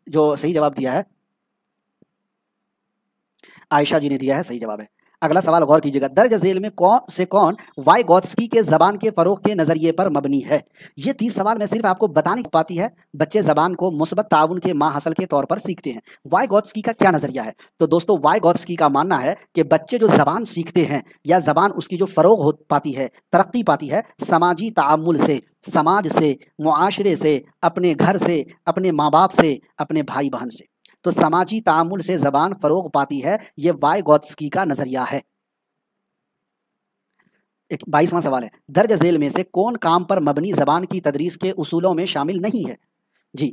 जो सही जवाब दिया है आयशा जी ने दिया है, सही जवाब है। अगला सवाल गौर कीजिएगा, दर्ज झेल में कौन वाइगोत्स्की के जबान के फरोग के नजरिए पर मबनी है। ये 30 सवाल मैं सिर्फ आपको बताने की पाती है, बच्चे जबान को मुस्बत ताउन के माहसल के तौर पर सीखते हैं। वाइगोत्स्की का क्या नजरिया है? तो दोस्तों वाइगोत्स्की का मानना है कि बच्चे जो जबान सीखते हैं या जबान उसकी जो फरोग हो पाती है, तरक्की पाती है, समाजी तामुल से, समाज से, मुआशरे से, अपने घर से, अपने माँ बाप से, अपने भाई बहन से। तो समाजी तामुल से जबान फरोग पाती है, ये वाइगोत्स्की का नजरिया है। 22वां सवाल है, दर्ज झेल में से कौन काम पर मबनी जबान की तदरीस के उसूलों में शामिल नहीं है? जी,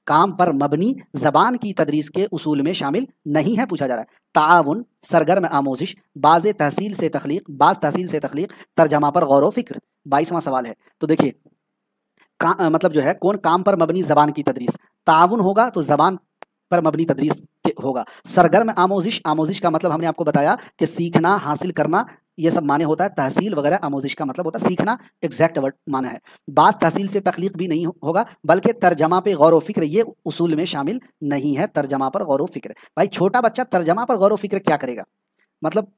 काम पर मबनी जबान की तदरीस के उसूल में शामिल नहीं है पूछा जा रहा है। ताउन, सरगर्म आमोजिश, बाज तहसील से तख्लीक, बाज तहसील से तख्लीक, तर्जमा पर गौर व फिक्र। 22वां सवाल है, तो देखिए मतलब जो है कौन काम पर मबनी जबान की तदरीस, ताउन होगा तो जबान पर मबनी तदरीस होगा। सरगर्म आमोजिश, आमोजिश का मतलब हमने आपको बताया कि सीखना, हासिल करना, ये सब माने होता है। तहसील वगैरह आमोजिश का मतलब होता है सीखना, एग्जैक्ट वर्ड माना है। बास तहसील से तख्लीक भी नहीं होगा, बल्कि तर्जमा पे गौर व फिक्र, ये उसूल में शामिल नहीं है। तर्जमा पर गौर व फिक्र, भाई छोटा बच्चा तर्जमा पर गौर व फिक्र क्या करेगा? मतलब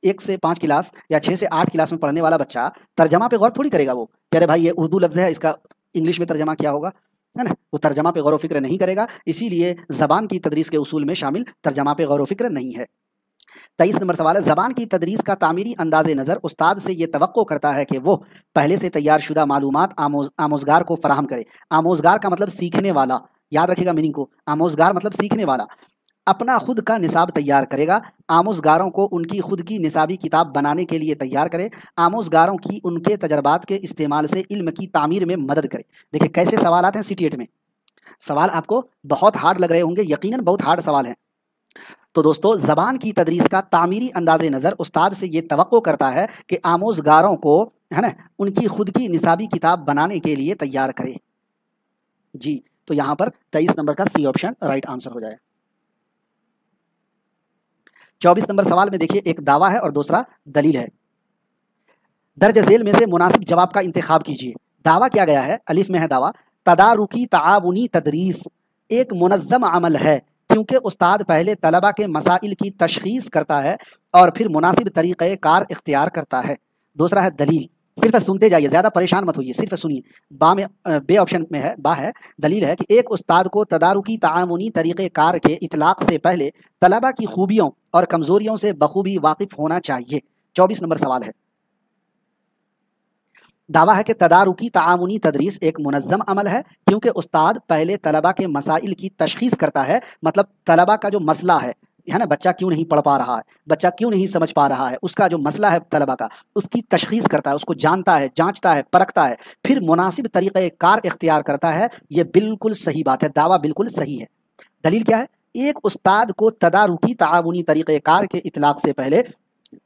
1 से 5 क्लास या 6 से 8 क्लास में पढ़ने वाला बच्चा तर्जमा पे गौर थोड़ी करेगा। वो कह रहे भाई ये उर्दू लफ्ज़ है, इसका इंग्लिश में तर्जमा क्या होगा, है ना? वो तर्जमा पे गौर व फिक्र नहीं करेगा, इसीलिए ज़बान की तदरीस के उसूल में शामिल तर्जमा पे गौर व फिक्र नहीं है। 23 नंबर सवाल है, ज़बान की तदरीस का तामीरी अंदाज नज़र उस्ताद से ये तवक्को करता है कि वो पहले से तैयार शुदा मालूमात आमोज़गार को फराहम करे। आमोज़गार का मतलब सीखने वाला, याद रखिएगा मीनिंग को। आमोज़गार मतलब सीखने वाला अपना खुद का निसाब तैयार करेगा, आमोज़गारों को उनकी खुद की निसाबी किताब बनाने के लिए तैयार करे, आमोज़गारों की उनके तजर्बात के इस्तेमाल से इल्म की तामीर में मदद करे। देखिए कैसे सवाल आते हैं CTET में, सवाल आपको बहुत हार्ड लग रहे होंगे, यकीनन बहुत हार्ड सवाल है। तो दोस्तों ज़बान की तदरीस का तामीरी अंदाज़ नज़र उस्ताद से ये तवक्को करता है कि आमोज़गारों को, है ना, उनकी खुद की निसाबी किताब बनाने के लिए तैयार करे। जी, तो यहाँ पर 23 नंबर का C ऑप्शन राइट आंसर हो जाए। 24 नंबर सवाल में देखिए एक दावा है और दूसरा दलील है। दर्ज झेल में से मुनासिब जवाब का इंतखाब कीजिए। दावा किया गया है, अलिफ में है दावा, तदारुकी ताआवुनी तदरीस एक मुनज़्ज़म अमल है, क्योंकि उस्ताद पहले तलबा के मसाइल की तशख़ीस करता है और फिर मुनासिब तरीक़े कार इख्तियार करता है। दूसरा है दलील, सिर्फ सुनते जाइए, ज़्यादा परेशान मत होइए, सिर्फ सुनिए। बा में बे ऑप्शन में है, बा है, दलील है कि एक उस्ताद को तदारुकी ताआवुनी तरीक़े कार के इतलाक़ से पहले तलबा की खूबियों और कमज़ोरियों से बखूबी वाकिफ़ होना चाहिए। 24 नंबर सवाल है, दावा है कि तदारुकी ताआवुनी तदरीस एक मुनज़्ज़म अमल है, क्योंकि उस्ताद पहले तलबा के मसाइल की तशख़ीस करता है, मतलब तलबा का जो मसला है ना, बच्चा क्यों नहीं पढ़ पा रहा है, बच्चा क्यों नहीं समझ पा रहा है, उसका जो मसला है तलबा का, उसकी तशख़ीस करता है, उसको जानता है, जांचता है, परखता है, फिर मुनासिब तरीक़े कार इख्तियार करता है। ये बिल्कुल सही बात है, दावा बिल्कुल सही है। दलील क्या है? एक उस्ताद को तदारुकी ताआवुनी तरीक़े कार के इतलाक़ से पहले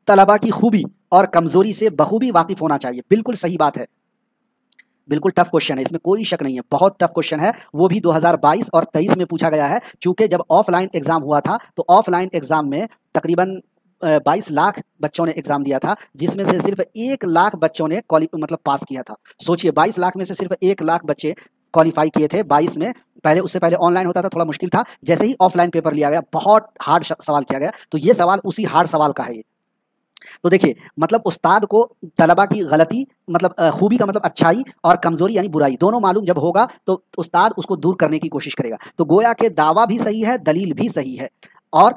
तलबा की खूबी और कमज़ोरी से बखूबी वाकिफ़ होना चाहिए। बिल्कुल सही बात है, बिल्कुल टफ क्वेश्चन है, इसमें कोई शक नहीं है, बहुत टफ क्वेश्चन है। वो भी 2022 और 23 में पूछा गया है, चूंकि जब ऑफलाइन एग्जाम हुआ था तो ऑफलाइन एग्जाम में तकरीबन 22 लाख बच्चों ने एग्जाम दिया था, जिसमें से सिर्फ 1 लाख बच्चों ने मतलब पास किया था। सोचिए 22 लाख में से सिर्फ 1 लाख बच्चे क्वालिफाई किए थे 22 में। पहले, उससे पहले ऑनलाइन होता था, थोड़ा मुश्किल था। जैसे ही ऑफलाइन पेपर लिया गया, बहुत हार्ड सवाल किया गया, तो ये सवाल उसी हार्ड सवाल का है ये। तो देखिए, मतलब उस्ताद को तलबा की गलती, मतलब खूबी का मतलब अच्छाई, और कमजोरी यानी बुराई, दोनों मालूम जब होगा तो उस्ताद उसको दूर करने की कोशिश करेगा। तो गोया के दावा भी सही है, दलील भी सही है। और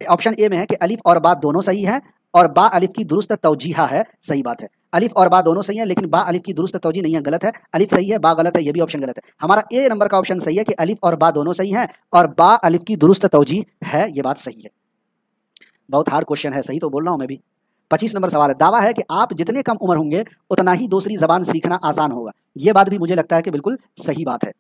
ऑप्शन ए में है कि अलिफ और बा दोनों सही है, और बा अलिफ की दुरुस्त तौजीहा है, सही बात है। अलिफ और बा दोनों सही है, लेकिन बा अलिफ की दुरुस्त तौजीह नहीं है, गलत है। अलिफ सही है, बा गलत है, ये भी ऑप्शन गलत है। हमारा ए नंबर का ऑप्शन सही है कि अलिफ और बा दोनों सही है, और बा अलिफ की दुरुस्त तौजीह है, ये बात सही है। बहुत हार्ड क्वेश्चन है, सही तो बोल रहा हूँ मैं भी। 25 नंबर सवाल है, दावा है कि आप जितने कम उम्र होंगे उतना ही दूसरी जबान सीखना आसान होगा। ये बात भी मुझे लगता है कि बिल्कुल सही बात है।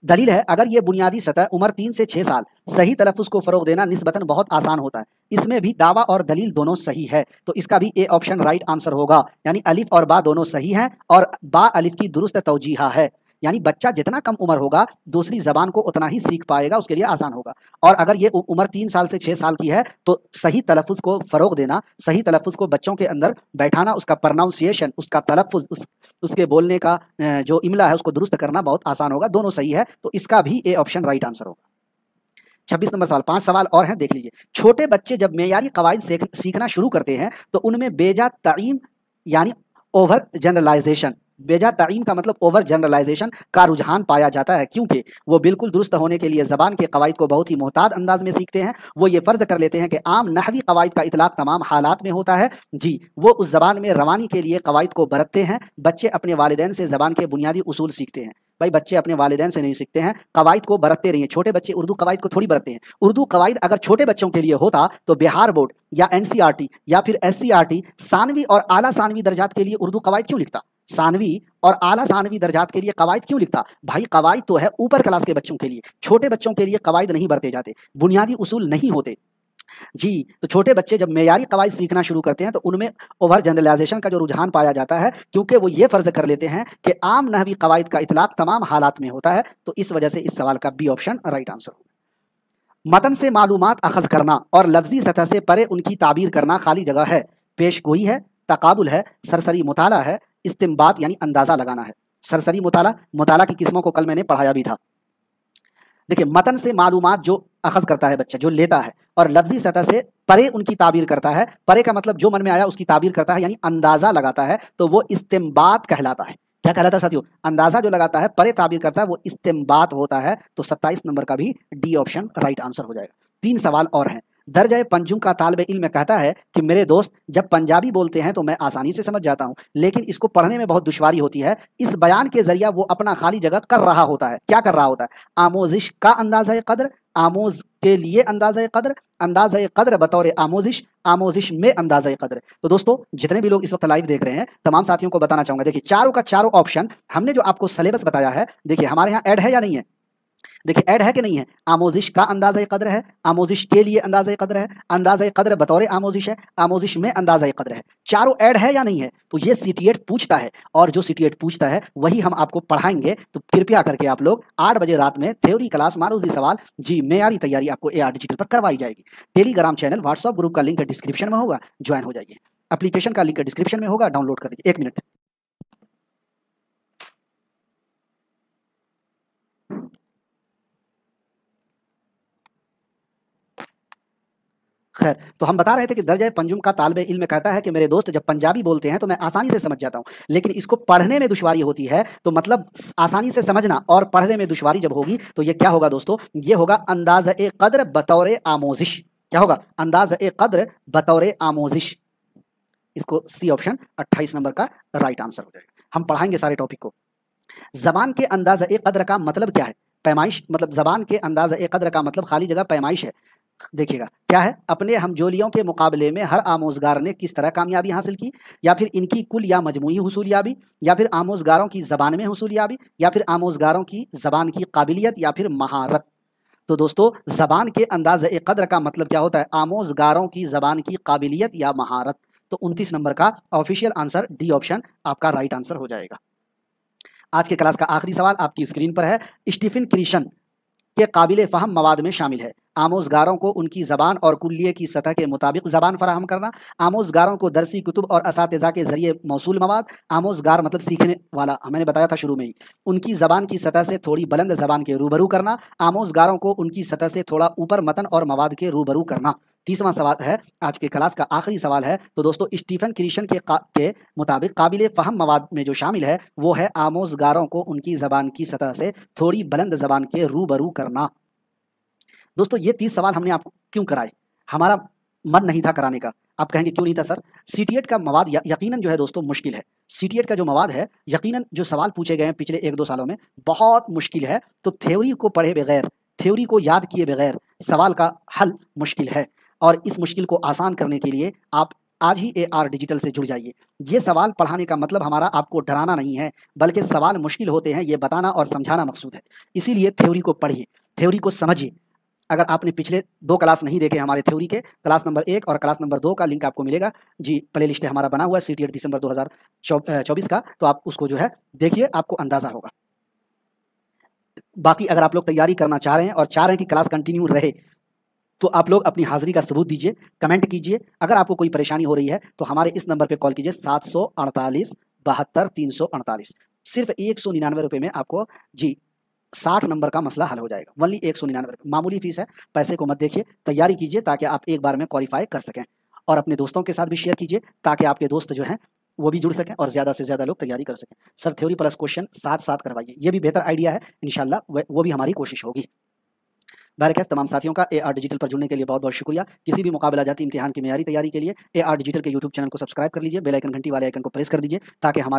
दलील है, अगर ये बुनियादी सतह उम्र 3 से 6 साल, सही तलफ़्फ़ुज़ को फ़रोग़ देना निस्बतन बहुत आसान होता है। इसमें भी दावा और दलील दोनों सही है, तो इसका भी ए ऑप्शन राइट आंसर होगा। यानी अलिफ और बा दोनों सही हैं, और बा अलिफ की दुरुस्त तौजीहा है। यानी बच्चा जितना कम उम्र होगा दूसरी ज़बान को उतना ही सीख पाएगा, उसके लिए आसान होगा। और अगर ये उम्र 3 साल से 6 साल की है तो सही तलफ़्फ़ुज़ को फ़रोग़ देना, सही तलफ़्फ़ुज़ को बच्चों के अंदर बैठाना, उसका प्रोनाउंसिएशन, उसका तलफ़्फ़ुज़, उसके बोलने का जो इमला है उसको दुरुस्त करना बहुत आसान होगा। दोनों सही है, तो इसका भी ए ऑप्शन राइट आंसर होगा। 26 नंबर सवाल, 5 सवाल और हैं, देख लीजिए। छोटे बच्चे जब मेयारी कवायद सीखना शुरू करते हैं तो उनमें बेजा ताईम यानी ओवर जनरलाइजेशन, बेजा ताईम का मतलब ओवर जनरलाइजेशन का रुझान पाया जाता है, क्योंकि वो बिल्कुल दुरुस्त होने के लिए ज़बान के कवायद को बहुत ही मोहताद अंदाज में सीखते हैं। वो ये फ़र्ज़ कर लेते हैं कि आम नहवी कवायद का इतलाक़ तमाम हालात में होता है। जी, वो उस ज़बान में रवानी के लिए कवायद को बरतते हैं। बच्चे अपने वालिदैन से ज़बान के बुनियादी उसूल सीखते हैं। भाई बच्चे अपने वालिदैन से नहीं सीखते हैं, कवायद को बरतते रहिए। छोटे बच्चे उर्दू कवायद को थोड़ी बरतते हैं। उर्दू कवायद अगर छोटे बच्चों के लिए होता तो बिहार बोर्ड या एनसीईआरटी या फिर एससीईआरटी सानवी और आला सानवी दर्जात के लिए उर्दू कवायद क्यों लिखता? सानवी और आला सानवी दर्जात के लिए कवायद क्यों लिखता? भाई कवायद तो है ऊपर क्लास के बच्चों के लिए, छोटे बच्चों के लिए कवायद नहीं बरते जाते, बुनियादी उसूल नहीं होते। जी, तो छोटे बच्चे जब मेयारी कवायद सीखना शुरू करते हैं तो उनमें ओवर जनरलाइजेशन का जो रुझान पाया जाता है, क्योंकि वो ये फ़र्ज़ कर लेते हैं कि आम नहवी कवायद का इतलाक़ तमाम हालात में होता है। तो इस वजह से इस सवाल का बी ऑप्शन राइट आंसर होगा। मतन से मालूमात अखज़ करना और लफ्ज़ी सतह से परे उनकी ताबीर करना खाली जगह है, पेशगोई है, तकाबुल है, सरसरी मुताला है, इस्तिंबात यानी अंदाज़ा लगाना है। सरसरी मुताला की किस्मों को कल मैंने पढ़ाया भी था। देखिए, मतन से मालूमात जो अखज़ करता है बच्चा, जो लेता है, और लफ्ज़ी सतह से परे उनकी ताबीर करता है। परे का मतलब जो मन में आया उसकी ताबीर करता है, यानी अंदाज़ा लगाता है, तो वो इस्तिंबात कहलाता है। क्या कहलाता है साथियों? अंदाज़ा जो लगाता है, परे ताबीर करता है, वो इस्तिंबात होता है। तो 27 नंबर का भी डी ऑप्शन राइट आंसर हो जाएगा। 3 सवाल और हैं। दर्जा पंजुम का तालिब इल्म कहता है कि मेरे दोस्त जब पंजाबी बोलते हैं तो मैं आसानी से समझ जाता हूँ, लेकिन इसको पढ़ने में बहुत दुश्वारी होती है। इस बयान के जरिए वो अपना खाली जगह कर रहा होता है। क्या कर रहा होता है? आमोजिश का अंदाज़ा कद्र, आमोज के लिए अंदाज़ा कद्र, अंदाज़ा कद्र बतौर आमोजिश, आमोजिश में अंदाज़ा कद्र। तो दोस्तों, जितने भी लोग इस वक्त लाइव देख रहे हैं, तमाम साथियों को बताना चाहूँगा, देखिए चारों का चारों ऑप्शन हमने जो आपको सिलेबस बताया है, देखिए हमारे यहाँ ऐड है या नहीं है? देखिए ऐड है कि नहीं है? आमोजिश का अंदाज़ा कद्र है, आमोजिश के लिए अंदाज़ा कद्र है, अंदाज़ा कद्र बतौर आमोजिश है, आमोजिश में अंदाज़ा कद्र है। चारों ऐड है या नहीं है? तो ये CTET पूछता है, और जो CTET पूछता है वही हम आपको पढ़ाएंगे। तो कृपया करके आप लोग 8 बजे रात में थ्योरी क्लास मारूजी सवाल, जी मेयारी तैयारी आपको AR डिजिटल पर करवाई जाएगी। टेलीग्राम चैनल, व्हाट्सअप ग्रुप का लिंक डिस्क्रिप्शन में होगा, ज्वाइन हो जाइए। एप्लीकेशन का लिंक डिस्क्रिप्शन में होगा, डाउनलोड कर लीजिए। 1 मिनट। खैर, तो हम बता रहे थे कि दर्जा पंजुम का तालिब इल्म कहता है कि मेरे दोस्त जब पंजाबी बोलते हैं तो मैं आसानी से समझ जाता हूँ, लेकिन इसको पढ़ने में दुश्वारी होती है। तो मतलब आसानी से समझना और पढ़ने में दुश्वारी जब होगी तो ये क्या होगा दोस्तों? ये होगा अंदाज़-ए क़द्र बतौर आमोजिश। क्या होगा? अंदाज़-ए क़द्र बतौर आमोजिश। इसको सी ऑप्शन 28 नंबर का राइट आंसर हो जाएगा। हम पढ़ाएंगे सारे टॉपिक को। ज़बान के अंदाज़-ए क़द्र का मतलब क्या है? पैमाइश, मतलब ज़बान के अंदाज़-ए क़द्र का मतलब खाली जगह पैमाइश है। देखिएगा क्या है, अपने हमजोलियों के मुकाबले में हर आमोज़गार ने किस तरह कामयाबी हासिल की, या फिर इनकी कुल या मजमूई हुसूलियाबी, या फिर आमोज़गारों की ज़बान में हुसूलियाबी, या फिर आमोज़गारों की ज़बान की काबिलियत, या फिर महारत। तो दोस्तों, ज़बान के अंदाज़े क़द्र का मतलब क्या होता है? आमोज़गारों की ज़बान की काबिलियत या महारत। तो 29 नंबर का ऑफिशियल आंसर डी ऑप्शन आपका राइट आंसर हो जाएगा। आज के क्लास का आखिरी सवाल आपकी स्क्रीन पर है। स्टीफन क्रीशन के काबिल फ़हम मवाद में शामिल है आमोज़गारों को उनकी ज़बान और कुल्लिये की सतह के मुताबिक ज़बान फराहम करना, आमोज़गारों को दरसी कुतुब और असातिज़ा के ज़रिए मौसूल मवाद, आमोज़गार मतलब सीखने वाला, मैंने बताया था शुरू में ही, उनकी ज़बान की सतह से थोड़ी बुलंद ज़बान के रूबरू करना, आमोज़गारों को उनकी सतह से थोड़ा ऊपर मतन और मवाद के रूबरू करना। 30वां सवाल है, आज के क्लास का आखिरी सवाल है। तो दोस्तों, स्टीफन क्रीशन के मुताबिक काबिल फ़हम मवाद में जो शामिल है वो है आमोज़गारों को उनकी ज़बान की सतह से थोड़ी बुलंद ज़बान के रूबरू करना। दोस्तों, ये 30 सवाल हमने आपको क्यों कराए? हमारा मन नहीं था कराने का। आप कहेंगे क्यों नहीं था सर? CTET का मवाद यकीनन जो है दोस्तों मुश्किल है। CTET का जो मवाद है, यकीनन जो सवाल पूछे गए हैं पिछले 1-2 सालों में, बहुत मुश्किल है। तो थ्योरी को पढ़े बगैर, थ्योरी को याद किए बगैर सवाल का हल मुश्किल है, और इस मुश्किल को आसान करने के लिए आप आज ही AR डिजिटल से जुड़ जाइए। ये सवाल पढ़ाने का मतलब हमारा आपको डराना नहीं है, बल्कि सवाल मुश्किल होते हैं ये बताना और समझाना मकसूद है। इसीलिए थ्योरी को पढ़िए, थ्योरी को समझिए। अगर आपने पिछले 2 क्लास नहीं देखे हमारे थ्योरी के, क्लास नंबर 1 और क्लास नंबर 2 का लिंक आपको मिलेगा जी, प्लेलिस्ट हमारा बना हुआ है CTET दिसंबर 2024 का, तो आप उसको जो है देखिए, आपको अंदाज़ा होगा। बाकी अगर आप लोग तैयारी करना चाह रहे हैं और चाह रहे हैं कि क्लास कंटिन्यू रहे, तो आप लोग अपनी हाज़िरी का सबूत दीजिए, कमेंट कीजिए। अगर आपको कोई परेशानी हो रही है तो हमारे इस नंबर पे कॉल कीजिए, 748 72 348। सिर्फ 199 रुपये में आपको जी 60 नंबर का मसला हल हो जाएगा। ओनली 199 रुपये, मामूली फीस है, पैसे को मत देखिए, तैयारी कीजिए ताकि आप एक बार में क्वालिफाई कर सकें। और अपने दोस्तों के साथ भी शेयर कीजिए ताकि आपके दोस्त जो हैं वो भी जुड़ सकें और ज़्यादा से ज़्यादा लोग तैयारी कर सकें। सर थ्योरी प्लस क्वेश्चन साथ साथ करवाइए, ये भी बेहतर आइडिया है, इंशाल्लाह वो भी हमारी कोशिश होगी। बहरकैफ तमाम साथियों का AR डिजिटल पर जुड़ने के लिए बहुत बहुत शुक्रिया। किसी भी मुकाबला जाती इम्तिहान की मेयारी तैयारी के लिए AR डिजिटल के यूट्यूब चैनल को सब्सक्राइब कर लीजिए, बेल आइकन घंटी वाले आइकन को प्रेस कर दीजिए ताकि हमारे